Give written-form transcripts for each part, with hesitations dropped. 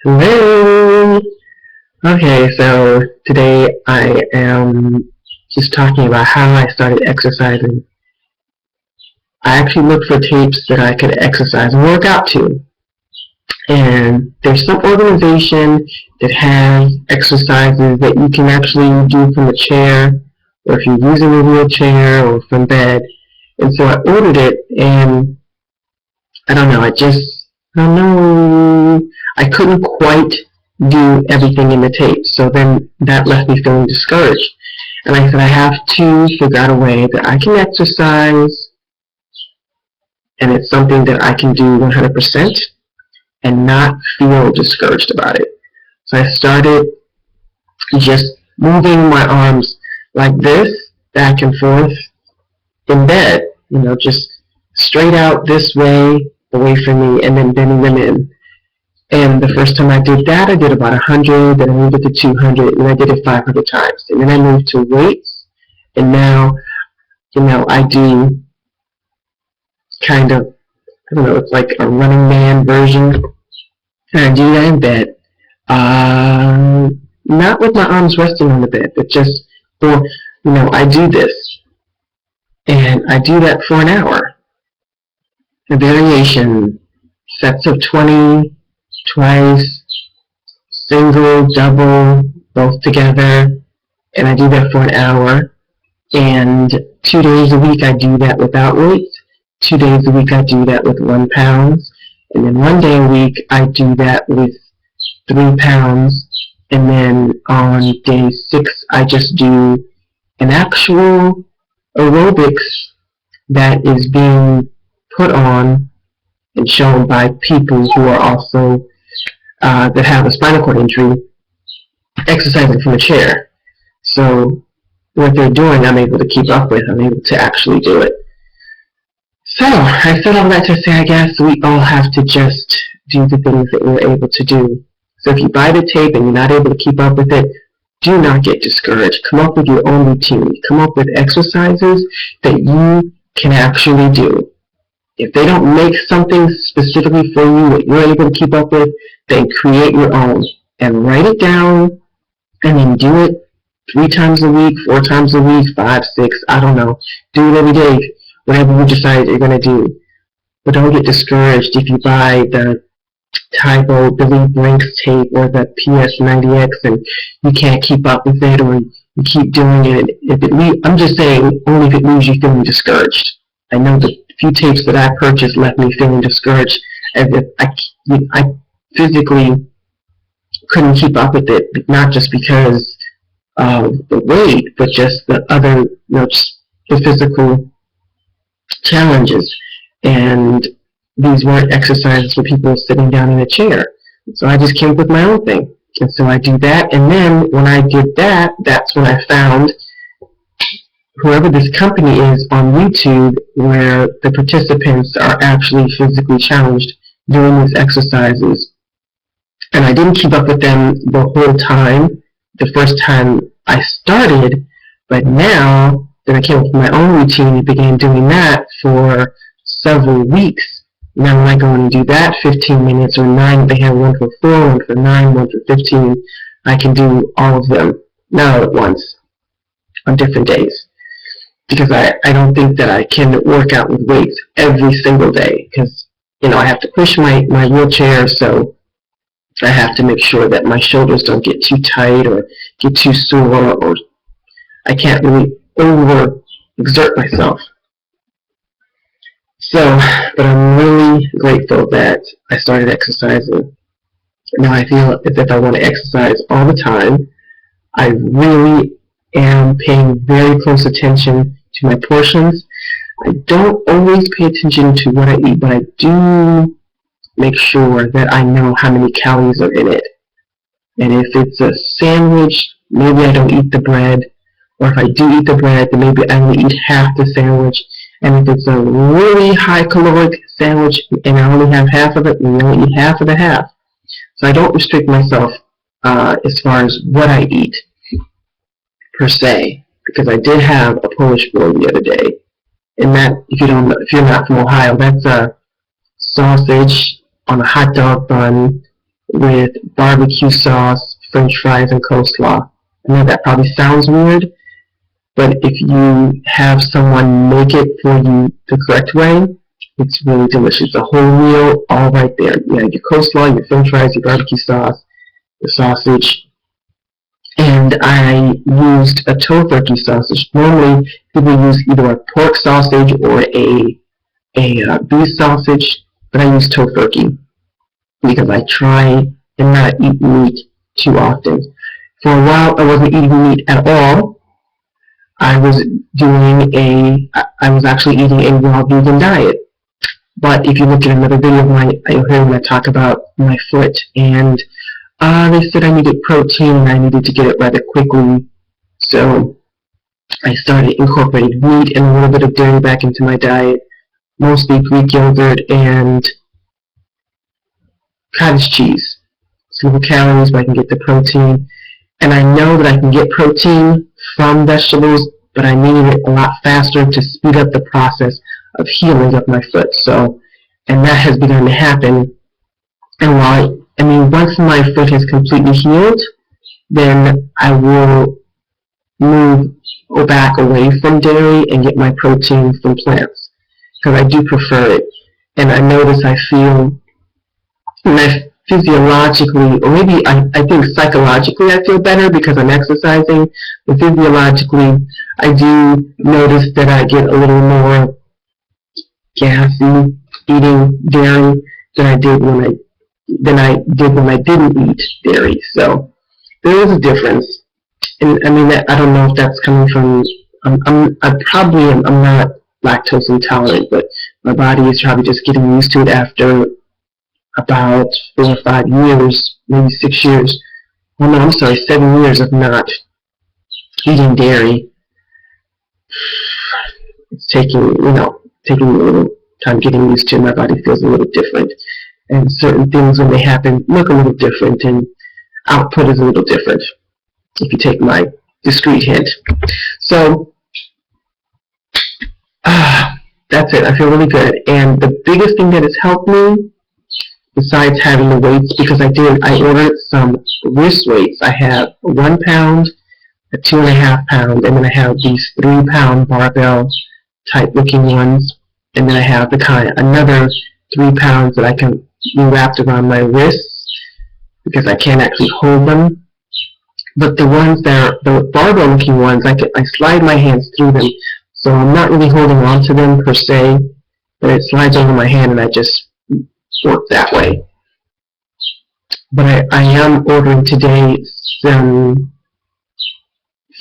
Hello! Okay, so today I am just talking about how I started exercising. I actually looked for tapes that I could exercise and work out to. And there's some organization that has exercises that you can actually do from a chair, or if you're using a wheelchair, or from bed. And so I ordered it, and I don't know, I don't know, I couldn't quite do everything in the tape. So then that left me feeling discouraged. And I said, I have to figure out a way that I can exercise, and it's something that I can do 100% and not feel discouraged about it. So I started just moving my arms like this, back and forth in bed, just straight out this way, away from me, and then bending them in. And the first time I did that, I did about 100, then I moved it to 200, and I did it 500 times. And then I moved to weights, and now, I do kind of, I don't know, it's like a Running Man version. And I do that in bed. Not with my arms resting on the bed, but just, I do this. And I do that for an hour. A variation, sets of 20, twice, single, double, both together, and I do that for an hour. And 2 days a week I do that without weights. 2 days a week I do that with 1 pound. And then 1 day a week I do that with 3 pounds. And then on day 6 I just do an actual aerobics that is being put on and shown by people who are also that have a spinal cord injury, exercising from a chair. So what they're doing, I'm able to keep up with. I'm able to actually do it. So I said all that to say, I guess we all have to just do the things that we're able to do. So if you buy the tape and you're not able to keep up with it, do not get discouraged. Come up with your own routine. Come up with exercises that you can actually do. If they don't make something specifically for you that you're able to keep up with, then create your own and write it down and then do it 3 times a week, 4 times a week, 5, 6, I don't know. Do it every day, whatever you decide you're going to do. But don't get discouraged if you buy the Typo Delete Brinks tape or the PS90X and you can't keep up with it, or you keep doing it. I'm just saying, only if it leaves you feeling discouraged. I know the few tapes that I purchased left me feeling discouraged, as if I physically couldn't keep up with it, not just because of the weight, but just the other, just the physical challenges. And these weren't exercises for people sitting down in a chair. So I just came up with my own thing. And so I do that, and then when I did that, that's when I found whoever this company is on YouTube, where the participants are actually physically challenged doing these exercises. And I didn't keep up with them the whole time, the first time I started, but now that I came up with my own routine and began doing that for several weeks, now when I go and do that 15 minutes or 9, they have one for 4, one for 9, one for 15, I can do all of them now at once on different days. Because I don't think that I can work out with weights every single day, because I have to push my wheelchair, so I have to make sure that my shoulders don't get too tight or get too sore, or I can't really overexert myself. So, but I'm really grateful that I started exercising. Now I feel as if I want to exercise all the time. I really am paying very close attention to my portions. I don't always pay attention to what I eat, but I do make sure that I know how many calories are in it. And if it's a sandwich, maybe I don't eat the bread. Or if I do eat the bread, then maybe I only eat half the sandwich. And if it's a really high caloric sandwich and I only have half of it, then I only eat half of the half. So I don't restrict myself as far as what I eat, per se, because I did have a Polish boy the other day. And that, if you're not from Ohio, that's a sausage on a hot dog bun with barbecue sauce, french fries, and coleslaw. I know that probably sounds weird, but if you have someone make it for you the correct way, it's really delicious. A whole meal, all right there. You have your coleslaw, your french fries, your barbecue sauce, the sausage, and I used a tofurkey sausage. Normally, people use either a pork sausage or a beef sausage, but I use tofurkey because I try and not eat meat too often. For a while, I wasn't eating meat at all. I was I was actually eating a raw vegan diet. But if you look at another video of mine, you'll hear when I talk about my foot, and they said I needed protein and I needed to get it rather quickly. So I started incorporating meat and a little bit of dairy back into my diet, mostly Greek yogurt and cottage cheese. Simple calories, but I can get the protein. And I know that I can get protein from vegetables, but I need it a lot faster to speed up the process of healing of my foot. So, and that has begun to happen. And once my foot has completely healed, then I will move back away from dairy and get my protein from plants, because I do prefer it. And I notice I feel, physiologically, or maybe I think psychologically I feel better because I'm exercising, but physiologically I do notice that I get a little more gassy eating dairy than I did when I didn't eat dairy. So there is a difference, and I mean I don't know if that's coming from I'm not lactose intolerant, but my body is probably just getting used to it after about 4 or 5 years, maybe 6 years. Oh no, I'm sorry, 7 years of not eating dairy. It's taking a little time getting used to. My body feels a little different, and certain things when they happen look a little different, and output is a little different. If you take my discreet hint, so that's it. I feel really good, and the biggest thing that has helped me, besides having the weights, because I ordered some wrist weights. I have a 1 pound, a 2.5 pound, and then I have these 3 pound barbell type looking ones, and then I have another 3 pounds that I can be wrapped around my wrists because I can't actually hold them. But the ones that are the barbell looking ones, I slide my hands through them, so I'm not really holding on to them per se, but it slides over my hand and I just work that way. But I am ordering today some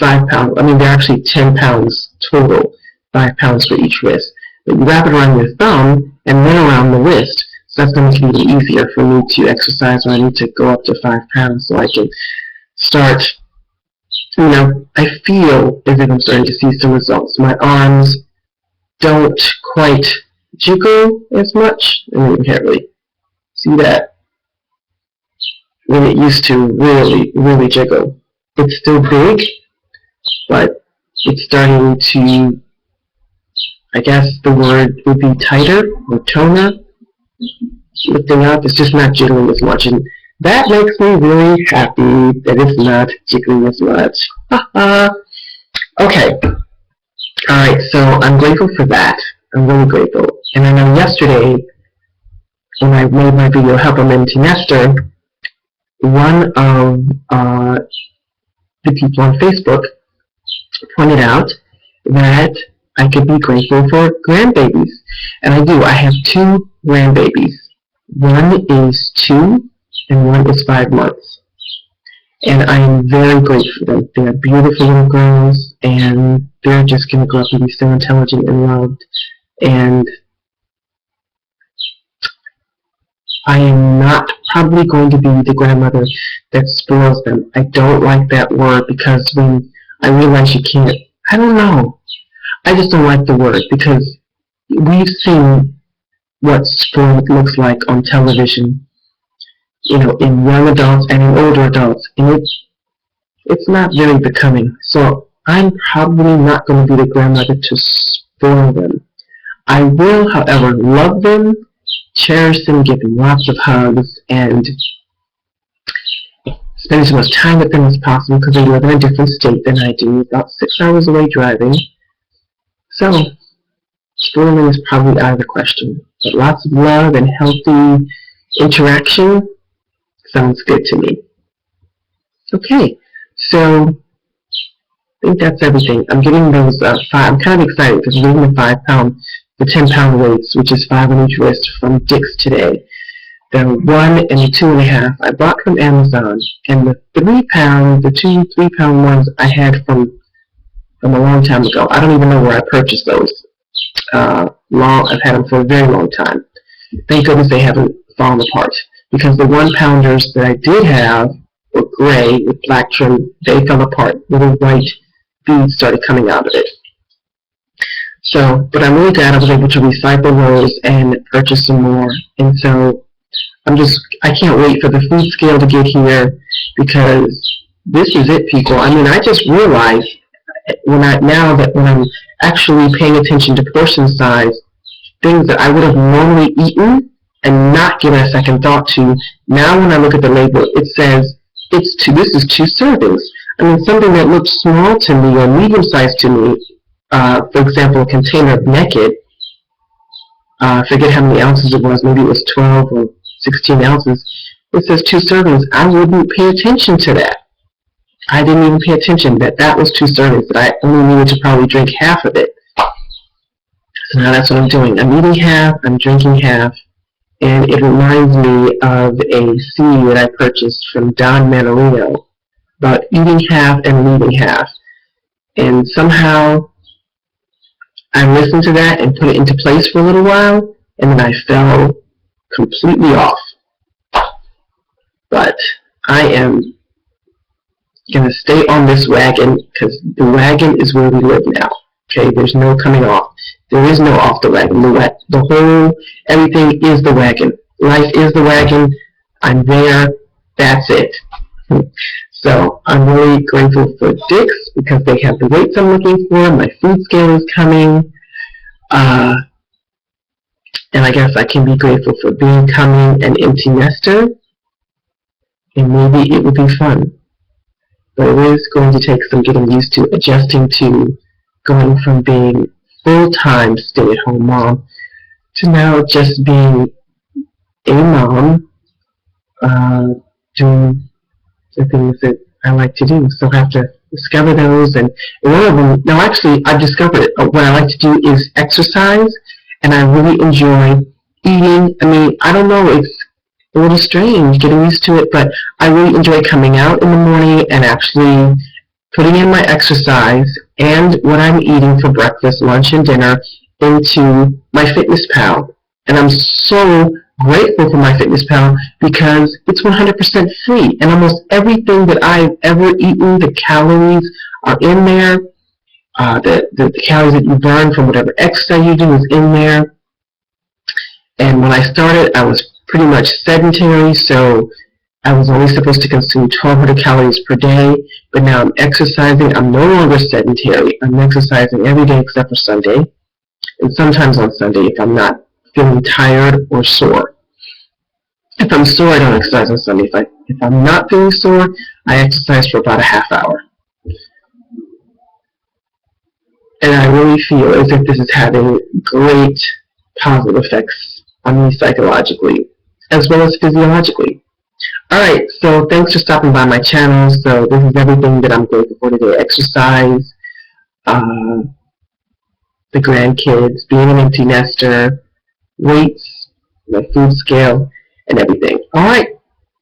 5 pounds. I mean, they're actually 10 pounds total, 5 pounds for each wrist. But you wrap it around your thumb and then around the wrist, so that's going to make it even easier for me to exercise when I need to go up to 5 pounds, so I can start. I feel as if I'm starting to see some results. My arms don't quite jiggle as much. I mean, you can't really see that when it used to really, really jiggle. It's still big, but it's starting to, I guess the word would be tighter or toner. Lifting up, it's just not jiggling as much, and that makes me really happy that it's not jiggling as much. Okay, alright, so I'm grateful for that. I'm really grateful. And I know yesterday, when I made my video, Help I'm Empty Nester, one of the people on Facebook pointed out that I could be grateful for grandbabies. And I do. I have 2 grandbabies. One is 2 and one is 5 months. And I am very grateful for them. They're beautiful little girls, and they're just going to grow up and be so intelligent and loved. And I am not probably going to be the grandmother that spoils them. I don't like that word, because when I realize you can't, I don't know. I just don't like the word, because we've seen what spoiled looks like on television, in young adults and in older adults, and it's not very becoming. So I'm probably not going to be the grandmother to spoil them. I will, however, love them, cherish them, give them lots of hugs, and spend as much time with them as possible because they live in a different state than I do, about 6 hours away driving. So, schooling is probably out of the question. But lots of love and healthy interaction sounds good to me. Okay, so I think that's everything. I'm getting those I'm kind of excited because I'm getting the 5-pound, the 10-pound weights, which is 5 on each wrist, from Dick's today. The 1 and the 2.5 I bought from Amazon, and the 3-pound, the 2 3-pound ones I had from a long time ago. I don't even know where I purchased those. I've had them for a very long time. Thank goodness they haven't fallen apart, because the 1-pounders that I did have were gray with black trim. They fell apart. Little white beads started coming out of it. So, but I'm really glad I was able to recycle those and purchase some more. And so I can't wait for the food scale to get here, because this is it, people. I mean, I just realized when I'm actually paying attention to portion size, things that I would have normally eaten and not given a second thought to, now when I look at the label, it says this is 2 servings. I mean, something that looked small to me or medium-sized to me, for example, a container of Naked, I forget how many ounces it was, maybe it was 12 or 16 ounces, it says 2 servings. I wouldn't pay attention to that. I didn't even pay attention that was 2 servings, that I only needed to probably drink half of it. So now that's what I'm doing. I'm eating half, I'm drinking half, and it reminds me of a CD that I purchased from Don Manarino about eating half and leaving half. And somehow I listened to that and put it into place for a little while, and then I fell completely off. But I am going to stay on this wagon, because the wagon is where we live now. Okay, there's no coming off. There is no off the wagon. The whole, everything is the wagon. Life is the wagon. I'm there. That's it. So I'm really grateful for Dick's, because they have the weights I'm looking for. My food scale is coming. And I guess I can be grateful for becoming an empty nester. And maybe it will be fun. But it is going to take some getting used to, adjusting to going from being full-time stay-at-home mom to now just being a mom, doing the things that I like to do. So I have to discover those, and one of them, now actually I've discovered it. What I like to do is exercise, and I really enjoy eating. I mean, I don't know, it's a little strange getting used to it, but I really enjoy coming out in the morning and actually putting in my exercise and what I'm eating for breakfast, lunch, and dinner into my FitnessPal. And I'm so grateful for my FitnessPal, because it's 100% free, and almost everything that I've ever eaten, the calories are in there. The calories that you burn from whatever exercise you do is in there. And when I started, I was pretty much sedentary, so I was only supposed to consume 1,200 calories per day, but now I'm exercising. I'm no longer sedentary. I'm exercising every day except for Sunday, and sometimes on Sunday if I'm not feeling tired or sore. If I'm sore, I don't exercise on Sunday. If I'm not feeling sore, I exercise for about a half hour. And I really feel as if this is having great positive effects on me psychologically, as well as physiologically. Alright, so thanks for stopping by my channel. So this is everything that I'm grateful for today. Exercise, the grandkids, being an empty nester, weights, my food scale, and everything. Alright,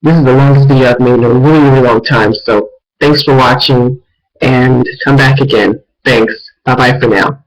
this is the longest video I've made in a really, really long time. So thanks for watching, and come back again. Thanks. Bye-bye for now.